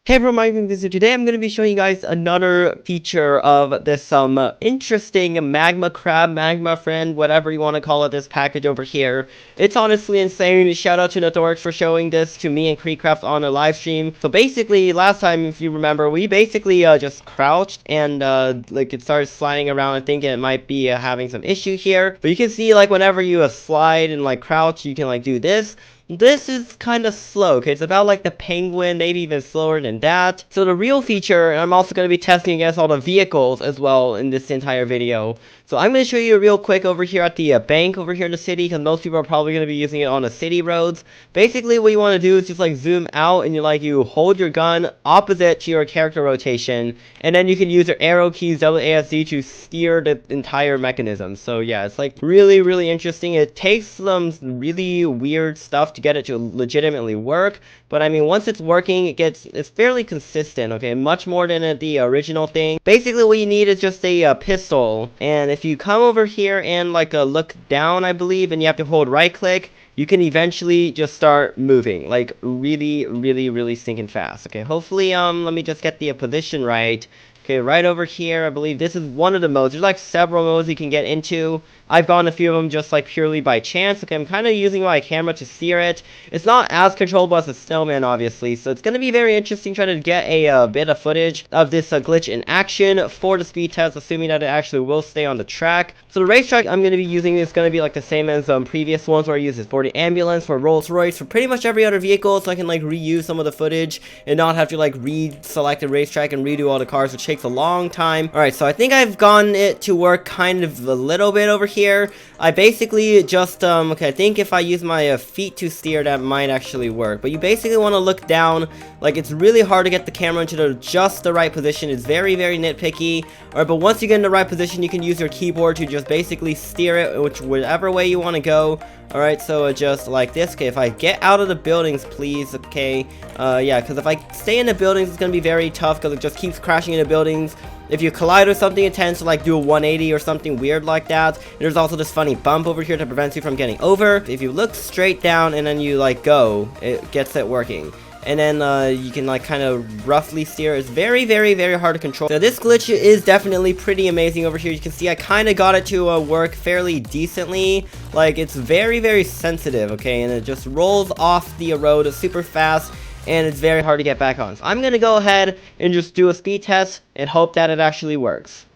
Hey everyone, MyUsernamesThis. Today I'm going to be showing you guys another feature of this interesting magma crab, magma friend, whatever you want to call it, this package over here. It's honestly insane. Shout out to Notorix for showing this to me and Creecraft on a live stream. So basically, last time, if you remember, we basically just crouched and like it started sliding around and thinking it might be having some issue here. But you can see like whenever you slide and like crouch, you can like do this. This is kind of slow, okay? It's about like the penguin, maybe even slower than that. So the real feature, and I'm also going to be testing against all the vehicles as well in this entire video. So I'm going to show you real quick over here at the bank over here in the city, because most people are probably going to be using it on the city roads. Basically, what you want to do is just like zoom out, and you hold your gun opposite to your character rotation, and then you can use your arrow keys, WASD, to steer the entire mechanism. So yeah, it's like really interesting. It takes some really weird stuff to get it to legitimately work, but I mean, once it's working, it's fairly consistent, okay? Much more than the original thing. Basically, what you need is just a pistol, and if you come over here and like look down, I believe, and you have to hold right click, you can eventually just start moving, like really stinking fast. Okay, hopefully, let me just get the position right. Okay, right over here, I believe this is one of the modes. There's like several modes you can get into. I've gone a few of them just like purely by chance. Okay, I'm kind of using my camera to steer it. It's not as controllable as the snowman, obviously, so it's going to be very interesting trying to get a bit of footage of this glitch in action for the speed test, assuming that it actually will stay on the track. So the racetrack I'm going to be using is going to be like the same as previous ones where I use this for the ambulance, for Rolls Royce, for pretty much every other vehicle, so I can like reuse some of the footage and not have to like reselect the racetrack and redo all the cars, which takes a long time. Alright, so I think I've gotten it to work kind of a little bit over here. I basically just, okay, I think if I use my feet to steer, that might actually work. But you basically want to look down. Like, it's really hard to get the camera into just the right position. It's very nitpicky. Alright, but once you get in the right position, you can use your keyboard to just basically steer it whichever way you want to go. Alright, so just like this. Okay, if I get out of the buildings, please. Okay, yeah, because if I stay in the buildings, it's going to be very tough because it just keeps crashing into buildings. If you collide with something, it tends to like do a 180 or something weird like that. And there's also this funny bump over here that prevents you from getting over. If you look straight down and then you like go, it gets it working. And then you can like kind of roughly steer. It's very hard to control. So this glitch is definitely pretty amazing over here. You can see I kind of got it to work fairly decently. Like, it's very sensitive, okay? And it just rolls off the road super fast, and it's very hard to get back on. So I'm gonna go ahead and just do a speed test and hope that it actually works.